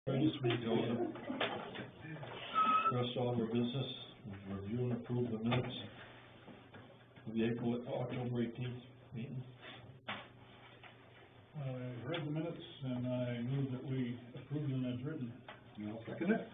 This week, first order of business, review and approve the minutes of the October 18th meeting. I read the minutes and I move that we approve them as written. I'll second it.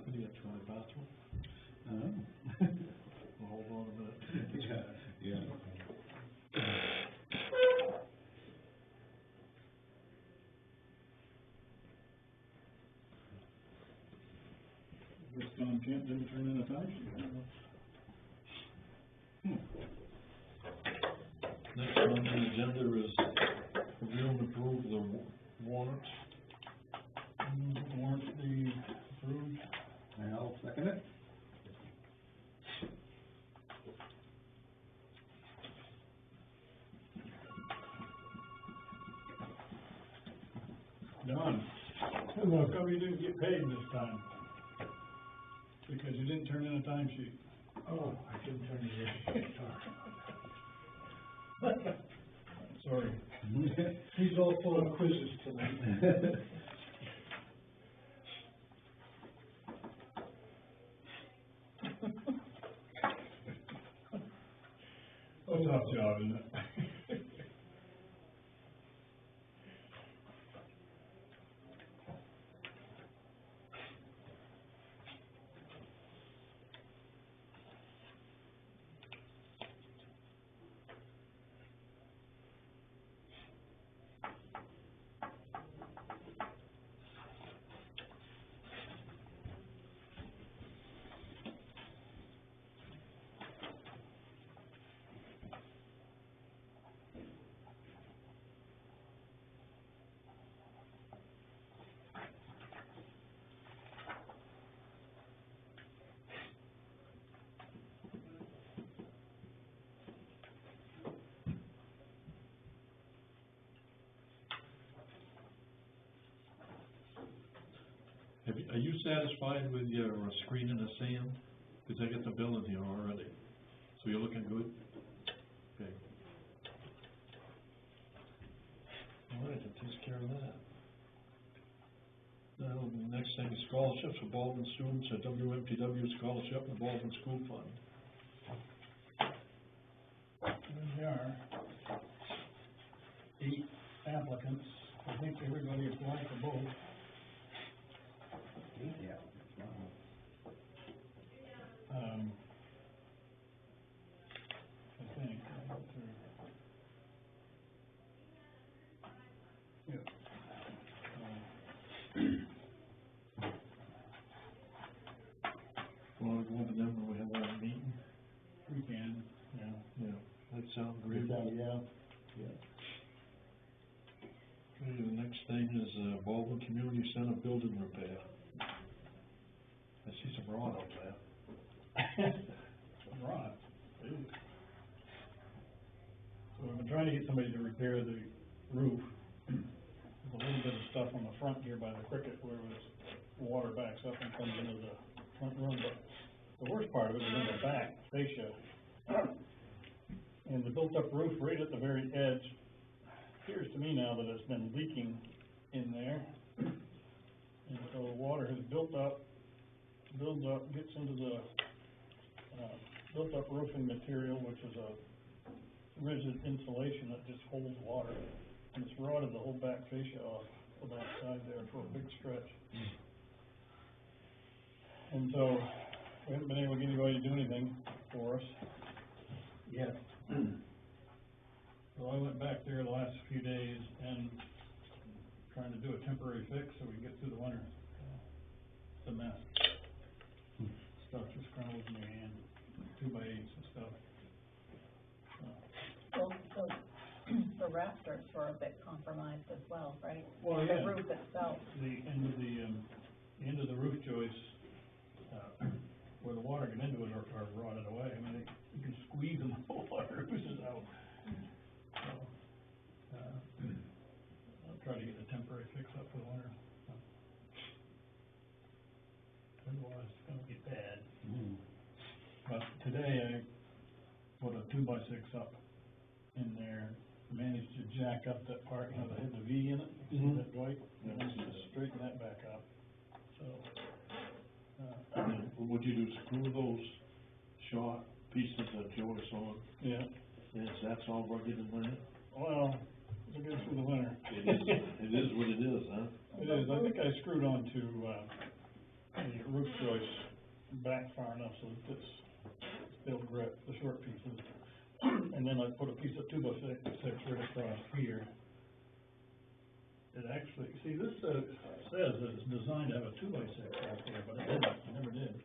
What do you have to go to the bathroom? Well, hold on a minute. Yeah. This Tom Kent didn't turn in a time sheet. Next on the agenda is review and approve the warrants. Warrants be approved. I'll second it. Don, how come you didn't get paid this time? Because you didn't turn in a time sheet. Oh, I didn't turn it in. Sorry. He's all full of quizzes tonight. A tough job, isn't it? Are you satisfied with your screen in the sand? Because I got the bill in here already. So you're looking good? Okay. All right, that takes care of that. Now, the next thing is scholarships for Baldwin students at WMPW Scholarship and Baldwin School Fund. There are 8 applicants. I think everybody applied for both. Yeah. I think. Yeah. Want to go over them when we have our meeting? We can, yeah. Yeah, that sounds great. Yeah. Okay, the next thing is Baldwin Community Center building repair. I see some rod up there. Some rod. So we've been trying to get somebody to repair the roof. There's a little bit of stuff on the front here by the cricket where water backs up and comes into the front room, but the worst part of it is in the back fascia. And the built-up roof right at the very edge appears to me now that it's been leaking in there. And so water has builds up, gets into the built-up roofing material, which is a rigid insulation that just holds water, and it's rotted the whole back fascia off. the backside there for a big stretch. And so, we haven't been able to get anybody to do anything for us yet. So I went back there the last few days and trying to do a temporary fix so we can get through the winter. It's a mess. Stuff just crumbles in your hand, 2x8s and stuff. So the rafters were a bit compromised as well, right? Well, yeah. The roof itself. The end of the roof joists, where the water get into it are rotted away. I mean, you can squeeze them, the whole water oozes out. So, I'll try to get a temporary fix up for the winter. Otherwise, it's gonna get bad. But today, I put a 2x6 up in there, managed to jack up that part, you know, that had the V in it, you see that, Dwight? Managed to straighten that back up, so. Would you do screw those short pieces of joists on? Yeah, Yes, that's all rugged and there? well, we'll get through the winter. It is what it is, huh? It is, I think I screwed onto, the roof joist back far enough so that they'll grip the short pieces. And then I put a piece of 2x6 right across here. It actually, see, this, says that it's designed to have a 2x6 right there, but it didn't, it never did.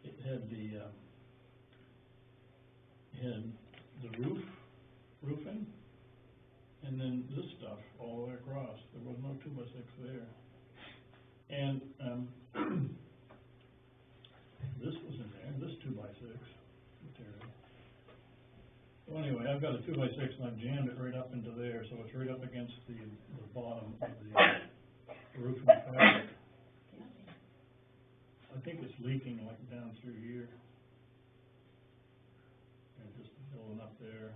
It had the roofing, and then this stuff all the way across. There was no 2x6 there. And, this was in there, this 2x6 material. So anyway, I've got a 2x6 and I've jammed it right up into there, so it's right up against the bottom of the roofing fabric. I think it's leaking like down through here. And just building up there.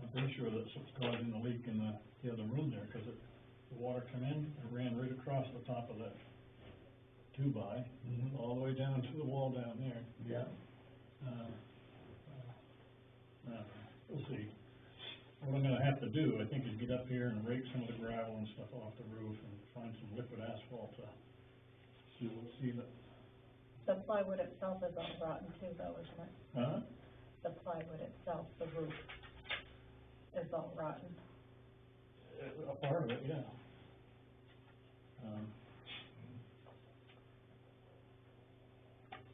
I'm pretty sure that's what's causing the leak in the other room there, because the water come in and ran right across the top of that 2x, all the way down to the wall down there. Yeah. We'll see. What I'm gonna have to do, I think, is get up here and rake some of the gravel and stuff off the roof and find some liquid asphalt to seal it. The plywood itself is all rotten too, though, isn't it? Huh? The plywood itself, the roof, is all rotten. A part of it, yeah.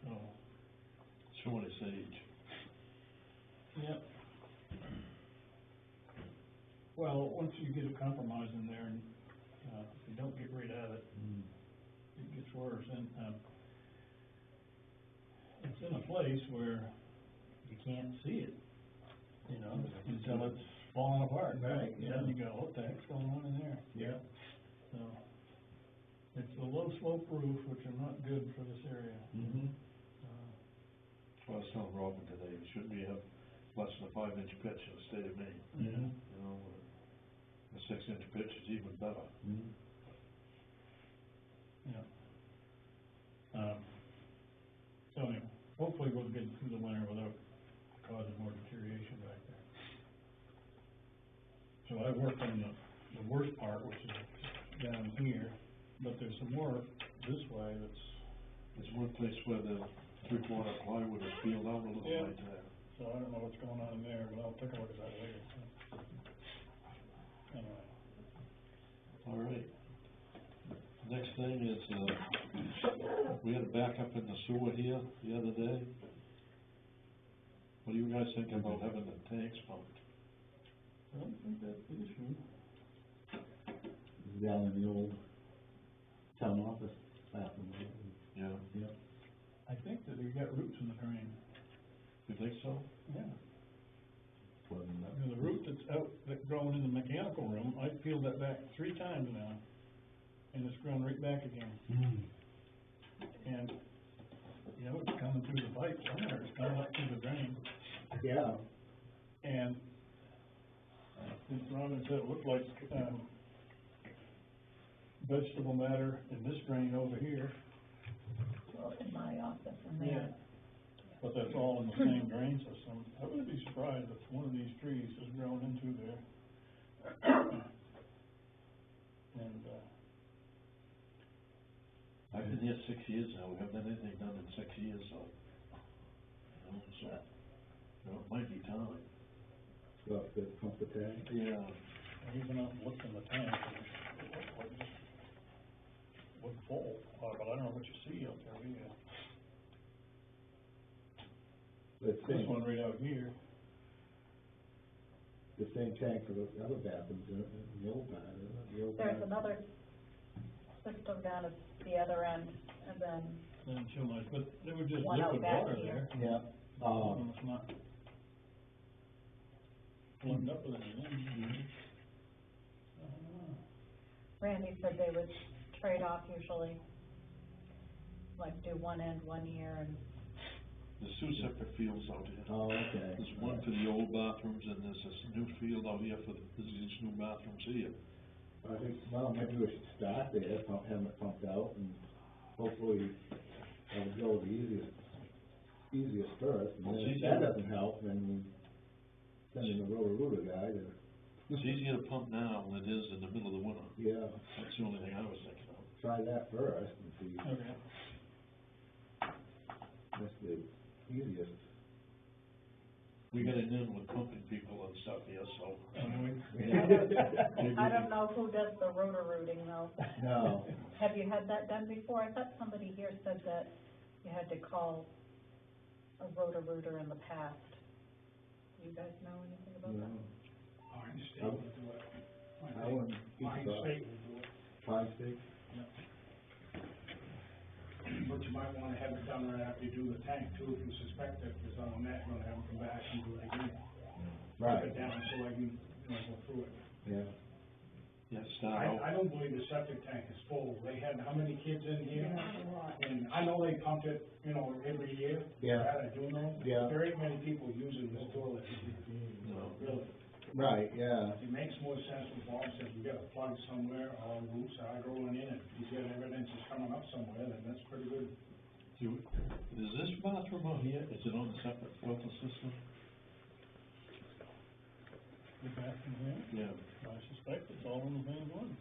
So, Showing its age. yeah. Well, once you get a compromise in there and, if you don't get rid of it, it gets worse, and, it's in a place where you can't see it, you know, until it's falling apart. Right, And then you go, what the heck's going on in there? Yeah. So, it's a low slope roof, which are not good for this area. Well, I was telling Robin today, it shouldn't be less than a 5-inch pitch in the state of Maine. You know, a 6-inch pitch is even better. Yeah. So anyway, hopefully we'll get through the winter without causing more deterioration back there. So I worked on the worst part, which is down here, but there's some more this way that's. There's one place where the 3/4 plywood is peeled out a little Yeah. right there. So I don't know what's going on in there, but I'll take a look at that later. Anyway. All right. Next thing is, we had a backup in the sewer here the other day. What do you guys think about having the tanks pumped? I don't think that's the issue. Down in the old town office bathroom. Yeah. Yeah. I think that you got roots in the drain. You think so? Yeah. Wasn't I mean, the root that's out, that growing in the mechanical room, I peeled that back 3 times now, and it's grown right back again. And, you know, it's coming through the pipe somewhere, it's coming up through the drain, Yeah. and, as Robin said, it looked like, vegetable matter in this drain over here, Well, in my office and there. but that's all in the same drain system. I wouldn't be surprised if one of these trees is grown into there. And, I've been here 6 years now, we haven't had anything done in 6 years, so, you know, so, you know, it might be time. Go up to pump the tank. Yeah. he's been out and looked in the tank, and it looked like just, looked full, but I don't know what you see out there, yeah. This one right out here. The same tank for the other bathrooms in the old barn, isn't it? The old There's barn. another system down at the other end, and then Not too much, but there was just One out liquid back water here. there. Yeah. It's not plugged up with anything. Randy said they would trade off usually, like do one end 1 year and, There's two separate fields out here. Oh, okay. There's one for the old bathrooms, and there's this new field out here for these new bathrooms here. I think, well, maybe we should start there, have it pumped out, and hopefully, that would go the easiest first, and then if that doesn't help, then we send in a rotor guy to, It's easier to pump now than it is in the middle of the winter. yeah, That's the only thing I was thinking of. try that first and see, Okay. that's the easiest. We got it in with pumping people and stuff here, so. I don't know who does the rotor rooting though. No, Have you had that done before? I thought somebody here said that you had to call a rotor rooter in the past. Do you guys know anything about no. that? Pine State will do it. I wouldn't, Pine State will do it. Pine State? But you might wanna have it done right after you do the tank too, if you suspect it, because other than that, you're gonna have them come back and do it again. Right, Put it down so I can, go through it. yeah. Yeah, start out. I don't believe the septic tank is full. They had how many kids in here? And I know they pump it, every year. Yeah. That I do know. Yeah. There ain't many people using this toilet, No. really. Right, yeah, It makes more sense when Bob says we got a plug somewhere, or roots are going in, and he's got evidence it's coming up somewhere, then that's pretty good. Is this bathroom out here, is it on a separate filter system? The bathroom here, Yeah. I suspect it's all in the same one.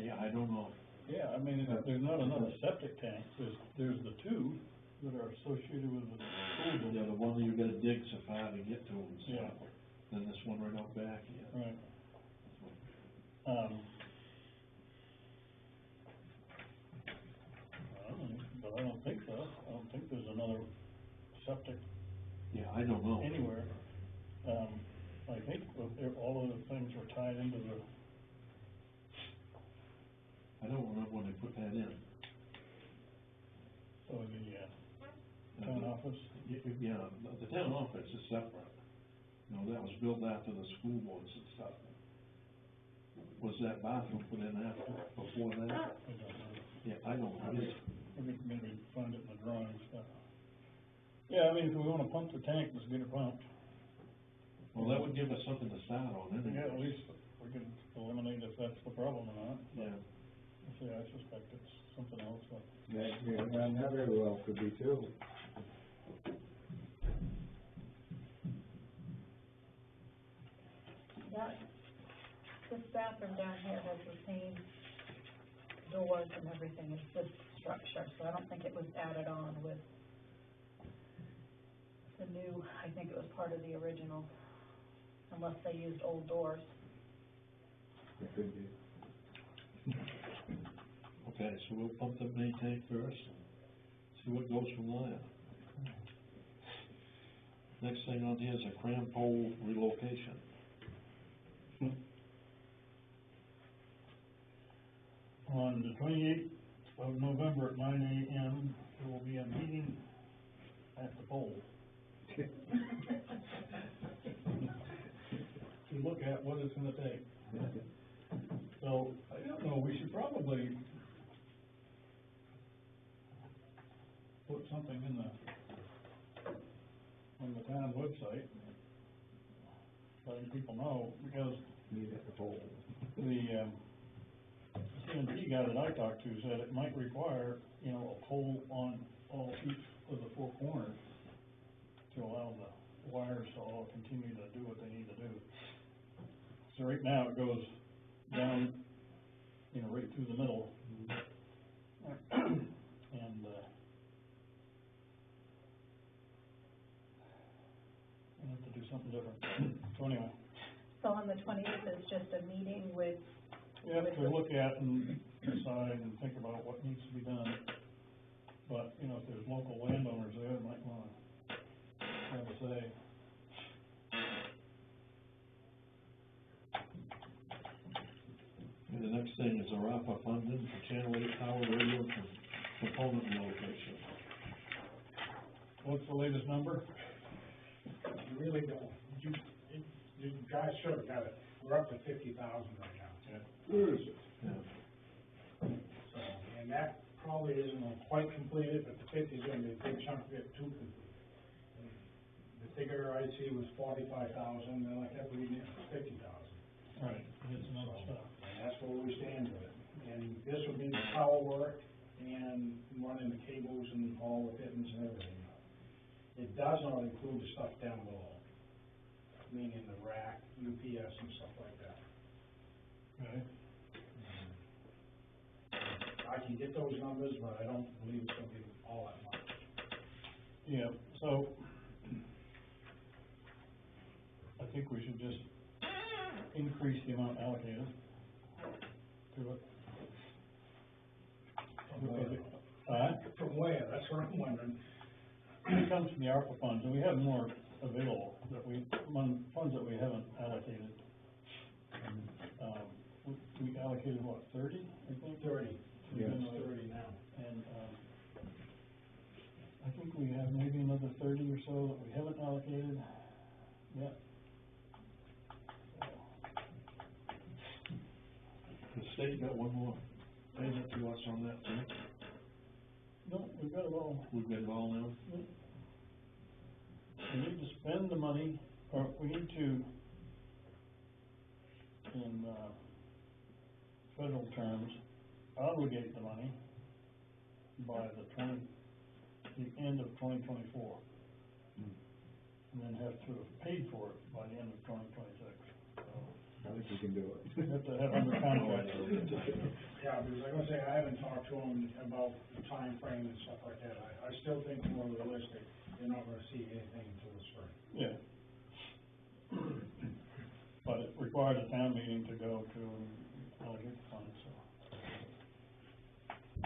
Yeah, I don't know. Yeah, I mean, there's not another septic tank, there's the two that are associated with the school building. Yeah, the one that you gotta dig so far to get to and Yeah. stuff. Then this one right out back here. Right. But I don't think so, I don't think there's another septic Yeah, I don't know. anywhere. I think all of the things are tied into the, I don't remember when they put that in. town office. Yeah, the town office is separate. That was built after the school boards and stuff. Was that bathroom put in after, before that? I don't know. Yeah, I don't know. Maybe find it in the drawings, but, yeah, I mean, if we wanna pump the tank, let's get it pumped. Well, that would give us something to start on, Yeah, at anyway. least we can eliminate if that's the problem or not. Yeah. Yeah, I suspect it's something else, but. Yeah, that very well could be too. This bathroom down here has the same doors and everything as this structure, so I don't think it was added on with the new, I think it was part of the original, unless they used old doors. It could be. Okay, so we'll pump the main tank first, and see what goes from there. Next thing on here is a cram pole relocation. On the 28th of November at 9 a.m., there will be a meeting at the pole. To look at what it's gonna take. So, I don't know, we should probably put something on the town website, letting people know, because Meet at the pole. the, CMP guy that I talked to said it might require, a pole on each of the four corners to allow the wires to all continue to do what they need to do. So right now it goes down, you know, right through the middle. And, I have to do something different. So anyway, So on the 20th is just a meeting with, we have to look at and decide and think about what needs to be done. But, you know, if there's local landowners there, they might wanna have a say. And the next thing is our ARPA funding for Channel 8 Tower Radio component relocation. What's the latest number? You really don't, you guys should have got it, we're up to 50,000 right now. Where is it? Yeah. So, and that probably isn't quite completed, but the 50 is gonna be a big chunk of it too complete. The figure I see was 45,000, then I kept reading it, it was 50,000. Right, it's another stuff. And that's where we stand with it. And this would be the power work and running the cables and all the fittings and everything. It does not include the stuff down below, meaning the rack, UPS and stuff like that. Okay. I can get those numbers, but I don't believe it's gonna be all that much. Yeah, so I think we should just increase the amount allocated to it. From where? That's what I'm wondering. It comes from the ARPA funds, and we have more available that funds that we haven't allocated. We allocated what, 30, I think? 30. Yeah. It's 30 now. And, I think we have maybe another 30 or so that we haven't allocated yet. The state got one more payment to us on that too. No, we've got it all. We've got it all now. We need to spend the money, or we need to, in, federal terms, obligate the money by the end of 2024. And then have to have paid for it by the end of 2026. I think we can do it. We have to have under contract. Yeah, because like I say, I haven't talked to them about the time frame and stuff like that. I still think more realistic, you're not gonna see anything until the spring. Yeah. But it required a town meeting to go to allocate the funds, so.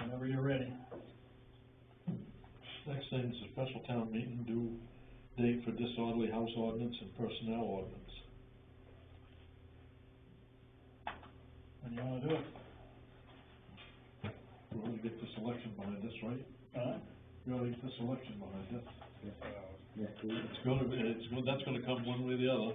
Whenever you're ready. Next thing is a special town meeting due date for disorderly house ordinance and personnel ordinance. When you wanna do it? We ought to get this election behind us, right? Huh? We ought to get this election behind us. Next week. That's gonna come one way or the other.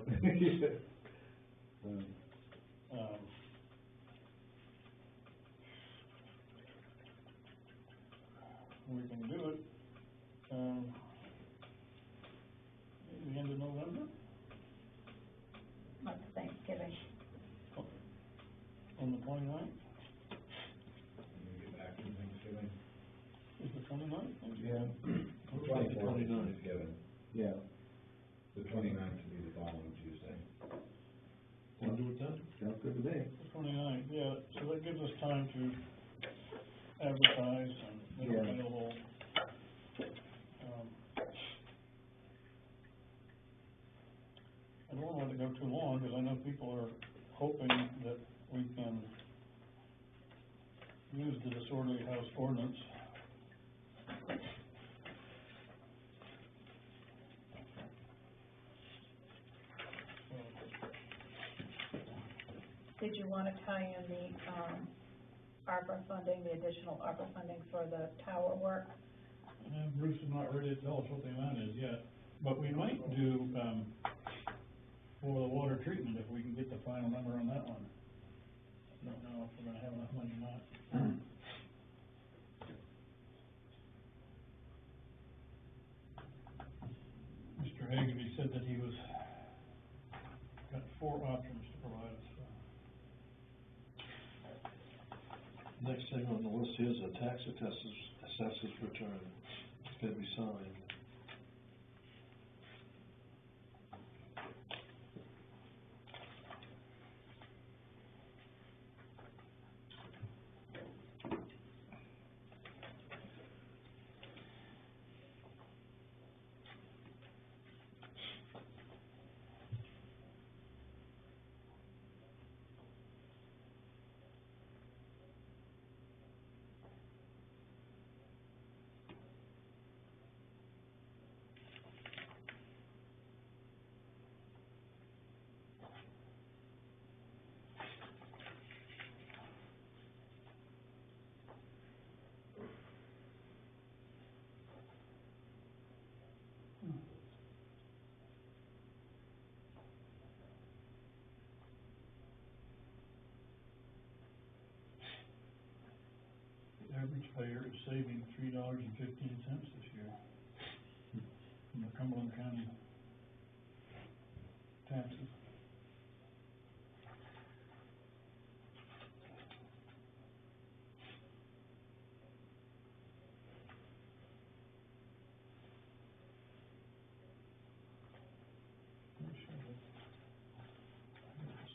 We can do it, maybe the end of November, that's Thanksgiving. on the 29th, Get back from Thanksgiving. is the 29th? Yeah. The 29th. Thanksgiving. Yeah. The 29th would be the following Tuesday. Want to do it then? Sounds good to me. The 29th, yeah, so that gives us time to advertise and make it Yeah. available. I don't want to let it go too long, because I know people are hoping that we can use the disorderly house ordinance. Did you wanna tie in the, ARPA funding, the additional ARPA funding for the tower work? Bruce is not ready to tell us what the amount is yet, but we might do, for the water treatment, if we can get the final number on that one. Don't know if we're gonna have enough money or not. Mr. Hagerty said that he was, got 4 options to provide us, so. Next thing on the list here is a tax assessor's return. It's gotta be signed. average payer is saving $3.15 this year from the Cumberland County taxes.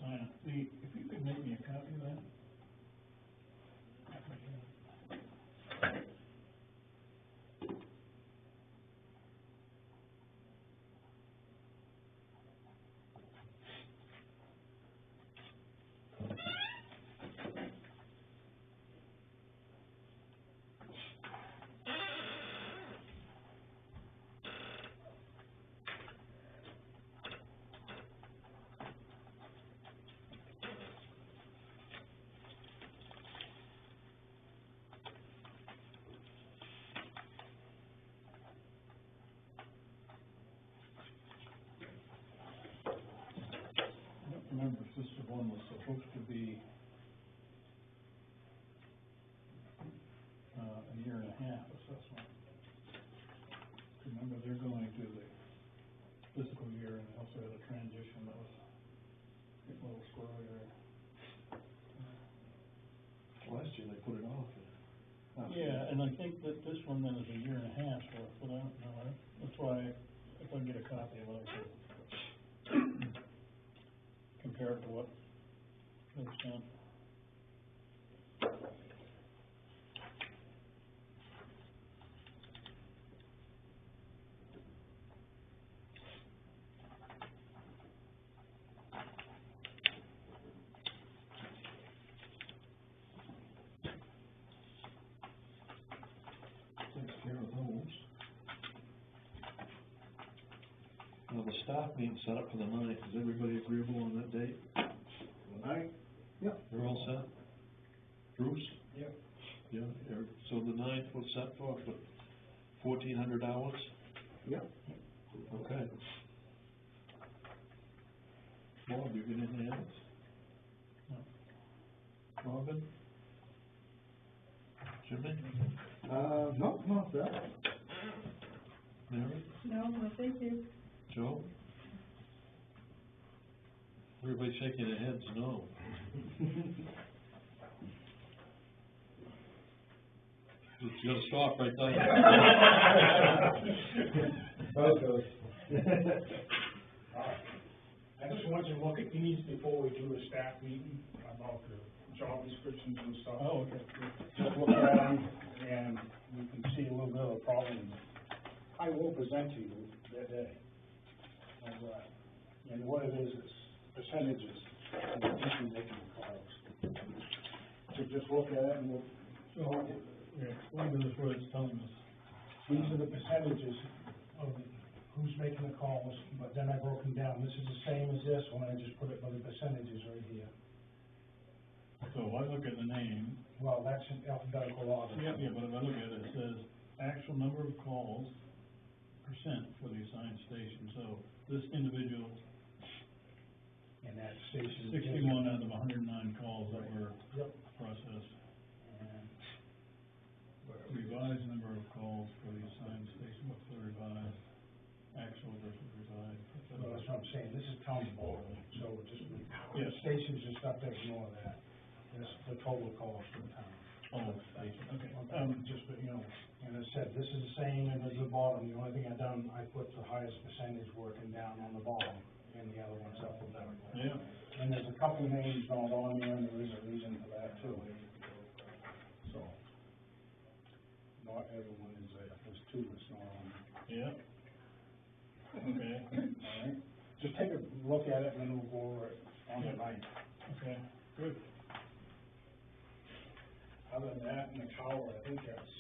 Sign it. Lee, if you could make me a copy of that. I don't remember if this one was supposed to be a year and a half assessment. Remember, they're going to the fiscal year, and they also had a transition that was getting a little squirrely there. Last year they put it off. Yeah, and I think that this one then is a year and a half worth, but I don't know, that's why, if I can get a copy of it, I can compare it to what they sent. Takes care of those. Now, the staff meeting set up for the 9th, is everybody agreeable on that date? Right? Yep. You're all set? Bruce? Yep. Yeah, so the 9th was set for 1,400 hours? Yep. Okay. Bob, you got anything else? No. Robin? Jimmy? No, not that. Mary? No, thank you. Joe? Everybody shaking their heads, no. You gotta stop right there. Photos. I just want you to look at these before we do the staff meeting about the job descriptions and stuff. Oh, okay. Just look at them, and you can see a little bit of the problem. I will present to you that day. And what it is percentages of the people making the calls. So just look at it, and we'll, So, yeah, explain to us what it's telling us. these are the percentages of who's making the calls, but then I broke them down. This is the same as this one, I just put it by the percentages right here. So I look at the name. Well, that's in alphabetical order. Yeah, but if I look at it, it says actual number of calls, percent for the assigned station. So this individual, And that station. 61 out of 109 calls that were Yep. processed. And Revised number of calls for the assigned station, what's the revised, actual versus revised? well, that's what I'm saying, this is town board, so just, Yes. stations just have to ignore that. This is the total calls for the town. Oh, station, okay. Just, you know, and I said, this is the same as the bottom, the only thing I done, I put the highest percentage working down on the bottom, and the other one's alphabetical. Yeah, And there's a couple names not on there, and there is a reason for that too. So, not everyone is there, there's two that's not on there. yeah. Okay, All right, just take a look at it, and then we'll go over it on the night. okay, good. Other than that, in the tower, I think that's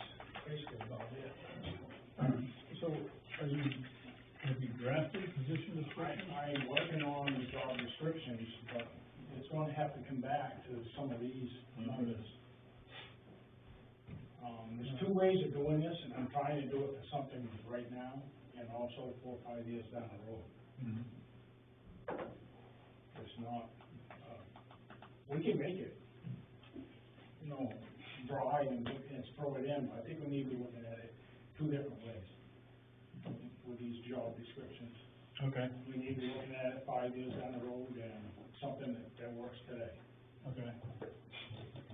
basically about it. So, have you drafted position description? I'm working on the job descriptions, but it's gonna have to come back to some of these numbers. There's two ways of doing this, and I'm trying to do it for something right now, and also 4 or 5 years down the road. Mhm. It's not, we can make it, you know, dry and throw it in. I think we need to be looking at it two different ways with these job descriptions. Okay, We need to be looking at it 5 years down the road and something that works today. okay.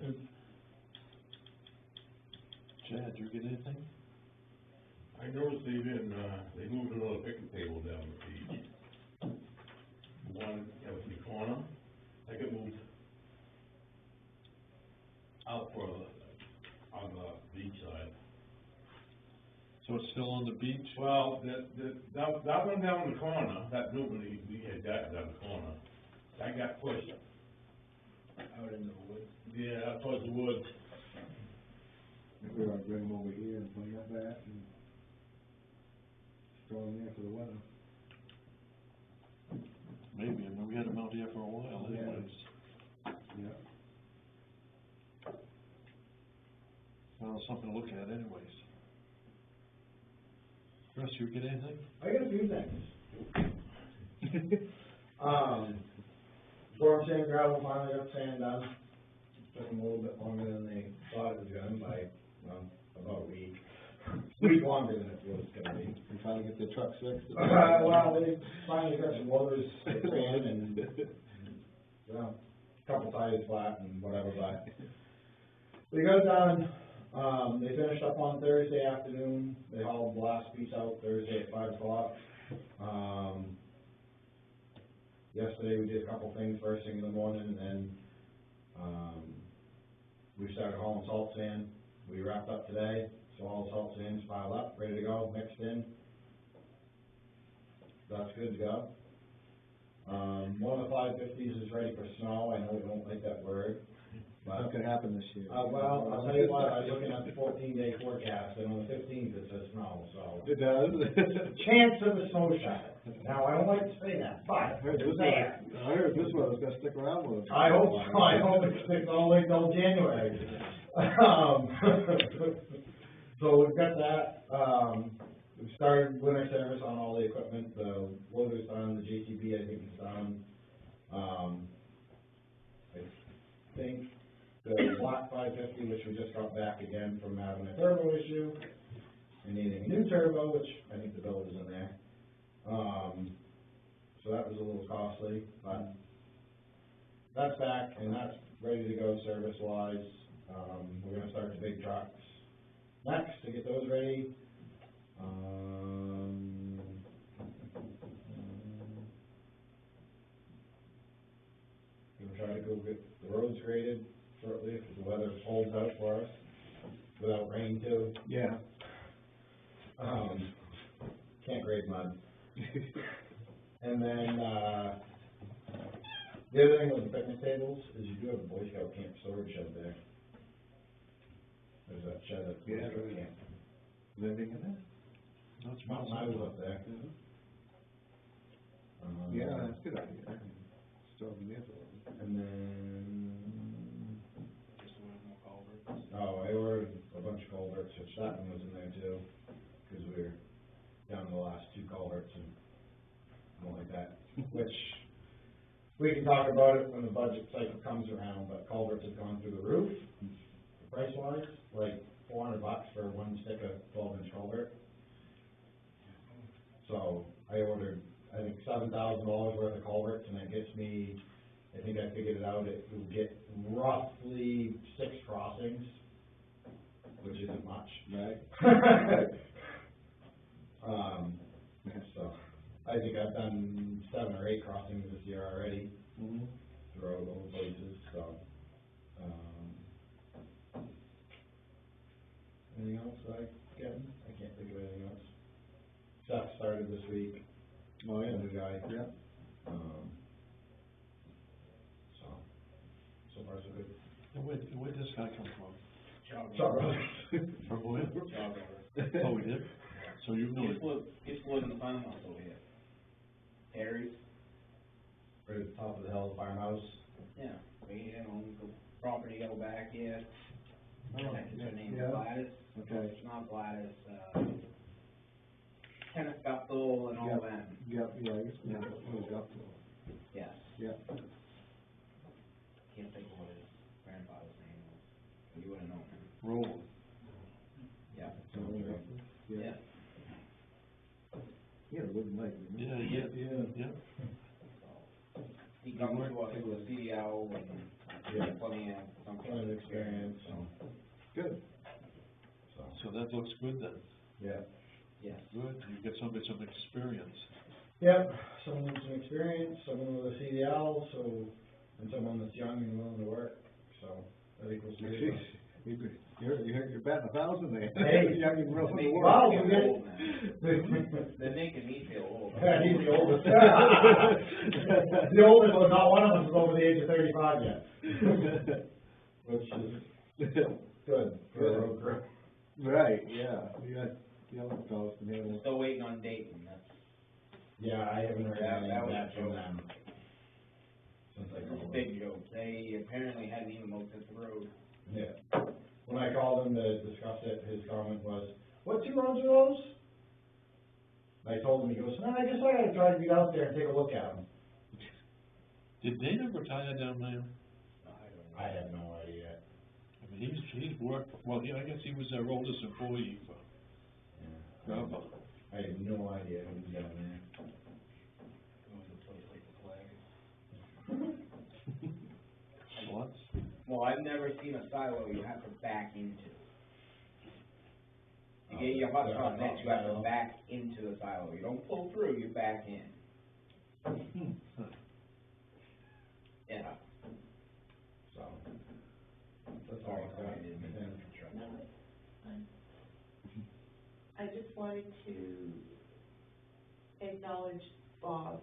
Good. Chad, you get anything? I noticed they moved another picnic table down the beach. One, in the corner, I got moved out further on the beach side. So it's still on the beach? Well, that one down in the corner, that new one we had got down the corner, that got pushed. Out into the woods. Yeah, out towards the woods. If we ought to bring them over here and clean up that and throw them there for the weather. Maybe, I mean, we had them out here for a while Yeah. anyways. Yeah. Well, something to look at anyways. Chris, you get anything? I got a few things. Storm sand gravel finally got sand done. It took them a little bit longer than they thought it was gonna by, well, about a week. Week longer than it was gonna be. You finally get the truck fixed? Well, they finally got some loaders ran and, well, a couple tires flat and whatever, but we got it done. They finished up on Thursday afternoon. They hauled the last piece out Thursday at 5 o'clock. Yesterday we did a couple things first thing in the morning, and then, we started hauling salt sand. We wrapped up today, so all the salt sand's piled up, ready to go, mixed in. That's good to go. One of the 550s is ready for snow. I know we don't like that word, but. What could happen this year? Well, I'll tell you what, I was looking at the 14-day forecast, and on the 15th it says snow, so. It does? Chance of a snow shower. Now, I don't like to say that, but I heard it's there. this one was gonna stick around with us. I hope it sticks all the way till January. So we've got that, we've started winter service on all the equipment, the loader's done, the JTB I think is done. I think the Black 550, which we just got back again from having a turbo issue, and needing a new turbo, which I think the bill is in there. So that was a little costly, but that's back and that's ready to go service-wise. We're gonna start the big trucks next to get those ready. Gonna try to go get the roads graded shortly if the weather holds out for us, without rain too. Yeah. Can't grade mud. And then, the other thing with the picnic tables is you do have a Boy Scout camp storage shed there. There's that shed at Boy Yeah, Scout right. camp. Living in it? That's Mountain High was up there. Yeah, that's a good idea. Still be there for a while. And then, oh, I ordered a bunch of culverts, which that one was in there too, cause we were down to the last 2 culverts and more like that, which we can talk about it when the budget cycle comes around, but culverts have gone through the roof, price wise, like $400 for one stick of 12-inch culvert. So I ordered, I think $7,000 worth of culverts, and that gets me, I think I figured it out, it will get roughly 6 crossings, which isn't much. Right. So I think I've done 7 or 8 crossings this year already Mm-hmm. throughout all the places, so. Anything else I can't think of anything else. Seth started this week, Oh, yeah. the new guy. Yeah. So far so good. And where'd this guy come from? Sorry. From where? Oh, we did? So you know it? It's was in the farmhouse over here. Terry's, Right at the top of the hill, farmhouse. yeah, right here on the property out back here. I think her name Yeah. is Gladys. Okay. It's not Gladys, Kenneth Guptill and all that. Yeah, I guess, yeah, moved up to, Yes, yeah. can't think of what his grandfather's name was, but you wouldn't know him. rolling. Yeah. So, Yeah. He had a good night, didn't he? Yeah. He comes to us with a CDL and Yeah. plenty of, some Plenty of experience, so, good. So, So that looks good then. yeah. yes. Good, you get somebody some experience. Yep, someone with some experience, someone with a CDL, so, and someone that's young and willing to work, so, I think we'll see. You're batting 1,000 there. Hey. Young and willing to work. Wow, Wow, They're making me feel old. Yeah, he's the oldest. The oldest, but not one of us is over the age of 35 yet. Which is good for a road crew. Right, yeah, you got young fellas can handle it. Still waiting on Dayton, that's, Yeah, I haven't heard That anything was back a from joke. them. Since I it's a called them. big joke. They apparently hadn't even looked at the road. Yeah. When I called him to discuss it, his comment was, what 2 roads are those? I told him, he goes, no, I guess I gotta try to get out there and take a look at them. Did Dana retire down there? I have no idea. I mean, he's worked, well, I guess he was their oldest employee for, Yeah. forever. I have no idea who's down there. What? Well, I've never seen a silo you have to back into. To get your hot shot next, you have to back into the silo. You don't pull through, you back in. Yeah. So, that's all I got. I didn't mean to And- interrupt. No, it's fine. I just wanted to acknowledge Bob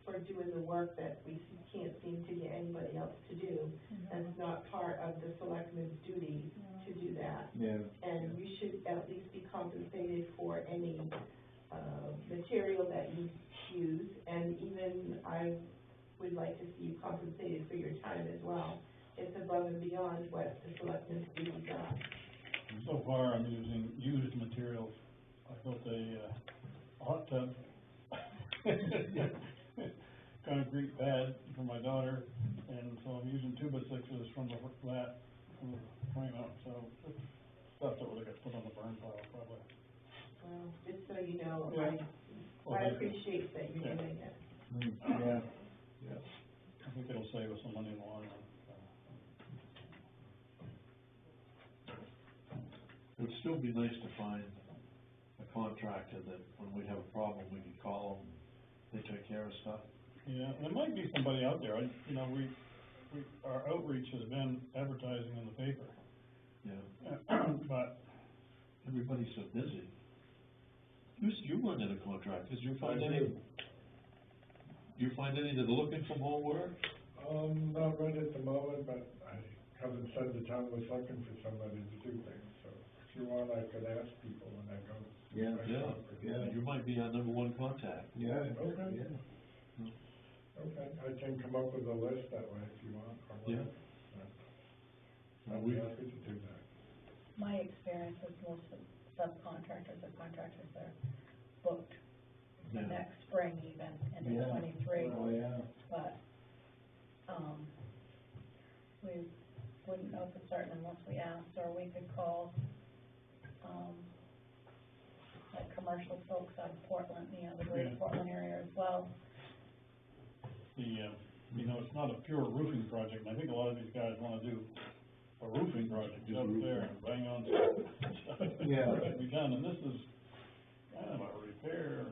for doing the work that we can't seem to get anybody else to do. That's not part of the selectmen's duty to do that. Yeah. And you should at least be compensated for any, material that you use. And even I would like to see you compensated for your time as well. It's above and beyond what the selectmen's duties are. So far, I'm using used materials. I built a hot tub, concrete pad for my daughter, and so I'm using 2x6s from the frame out, so it's stuff that would've got put on the burn pile probably. Well, just so you know, Yeah. Well, I thank you. appreciate that you're Yeah. doing it. Yeah. Yeah. I think it'll save us some money in the long run. It would still be nice to find a contractor that when we have a problem, we can call them, they take care of stuff. Yeah, there might be somebody out there, our outreach has been advertising in the paper, Yeah, but everybody's so busy. You run into contractors, you find I any, do. you find any that are looking for more work? Not right at the moment, but I haven't said the town was looking for somebody to do things, so if you want, I could ask people when I go. Yeah, Yeah, you might be our #1 contact. Yeah. Okay. Yeah. Okay, I can come up with a list that way if you want, or Yeah. whatever. I'll be happy to do that. My experience is most of subcontractors or contractors are booked the Yeah. next spring even, into Yeah. 23. Oh, yeah. But, we wouldn't know for certain unless we asked, or we could call, like commercial folks out of Portland, the greater Yeah. Portland area as well. It's not a pure roofing project, and I think a lot of these guys wanna do a roofing project, get up there and bang on stuff. Yeah. That can be done, and this is kind of a repair,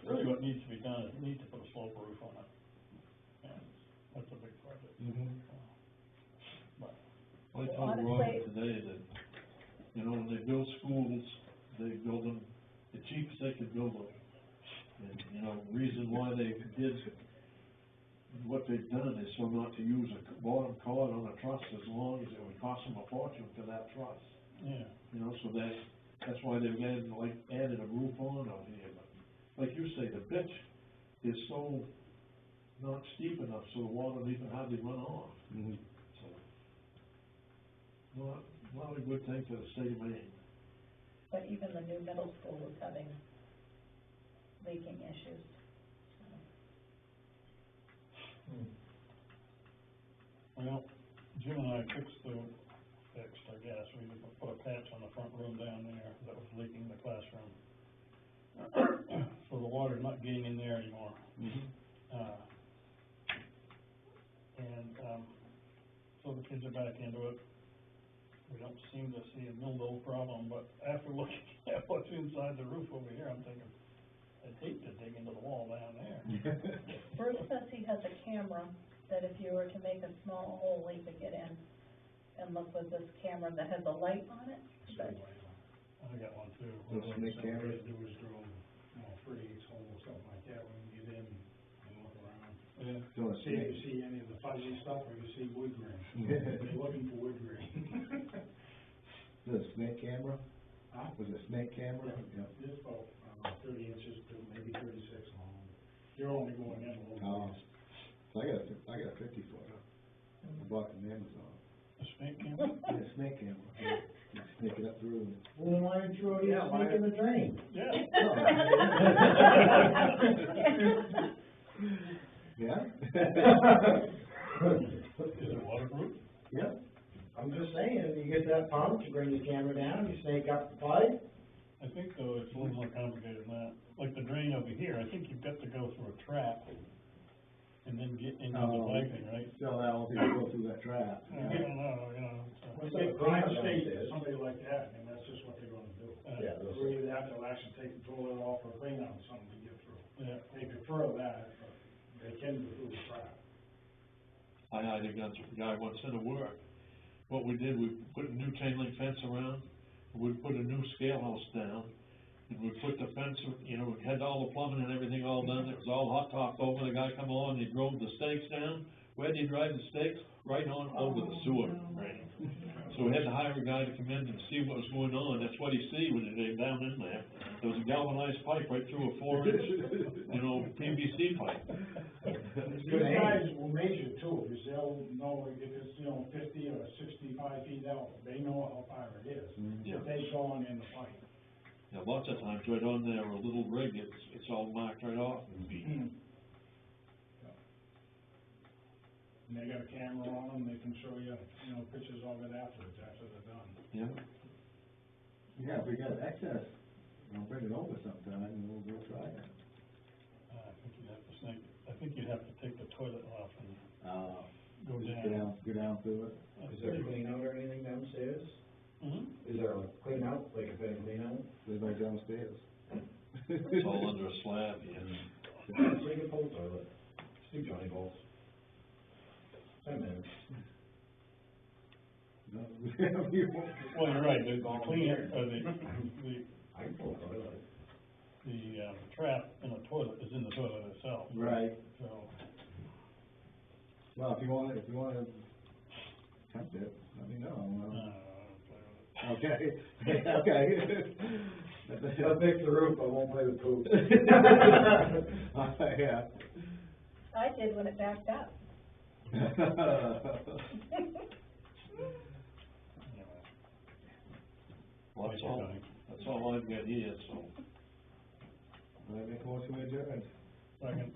really what needs to be done is need to put a slope roof on it. And that's a big project. But, I told Robin Honestly- today that, when they build schools, they build them the cheapest they could build them. And, reason why they did what they've done is so not to use a bottom cord on a truss as long as it would cost them a fortune for that truss. yeah, So that's why they've added a roof on out here, but like you say, the pitch is so not steep enough, so the water will even hardly run off. Mhm. So, not a good thing for the state of Maine. But even the new middle school is having leaking issues. well, Jim and I fixed the fixed, I guess. We put a patch on the front room down there that was leaking the classroom. So the water's not getting in there anymore. So the kids are back into it. We don't seem to see a mildew problem, but after looking at what's inside the roof over here, I'm thinking, I'd hate to dig into the wall down there. Bruce says he has a camera, that if you were to make a small hole, he could get in and look with this camera that has a light on it. But I got one too. Little snake camera. What they do is drill, 3/8 hole or something like that when you get in and look around. Yeah. So a See if you snake, see any of the fuzzy stuff or you see wood grain. They're looking for wood grain. Is it a snake camera? Huh? Was it a snake camera? Yeah, it's about, 30 inches to maybe 36 long. You're only going in a little Oh. bit. So I got a 50 footer. I bought it on Amazon. A snake camera? Yeah, snake camera. You snake it up through. Well, why don't you already snake in the drain? Yeah. Yeah? Is it waterproof? Yeah. I'm just saying, you get that pump, you bring the camera down, you snake up the pipe. I think though it's a little more complicated than that. Like the drain over here, I think you've got to go through a trap and then get into the piping, right? So that won't go through that trap. I don't know, you know. When they grind state, somebody like that, and that's just what they're gonna do. Yeah, those- Or either have to actually take the toilet off or clean out something to get through. Yeah. They prefer that, but they can go through the trap. I hired a guy once in to work. What we did, we put a new chain link fence around, we put a new scale house down, and we put the fence, we had all the plumbing and everything all done, it was all hot top over, the guy come along, he drove the stakes down. Where did he drive the stakes? Right on over the sewer drain. So we had to hire a guy to come in and see what was going on, that's what he see when they down in there. There was a galvanized pipe right through a 4-inch, PVC pipe. These guys will measure too, because they'll know if it's, 50 or 65 feet out, they know how far it is. Yeah. If they've gone in the pipe. Yeah, lots of times right on there, a little rig, it's all marked right off. And they got a camera on them, they can show you, pictures of it afterwards, after they're done. Yeah. Yeah, if we got excess, bring it over sometime and we'll go try it. I think you'd have to take the toilet off and go Just down. Go down through it. Is there a clean out or anything downstairs? Mm-hmm. Is there a clean out, like a better clean out? There's no downstairs. It's all under a slab, yeah. So you can pull the toilet, stick Johnny balls. 10 minutes. No. Well, you're right, the cleaner, the I can pull the toilet. trap in the toilet is in the toilet itself. Right. So, Well, if you want to attempt it, let me know. Okay. Okay. I'll fix the roof, I won't play with poop. Yeah. I did when it backed up. Well, that's all I've got here, so. I make a motion to adjourn. Second.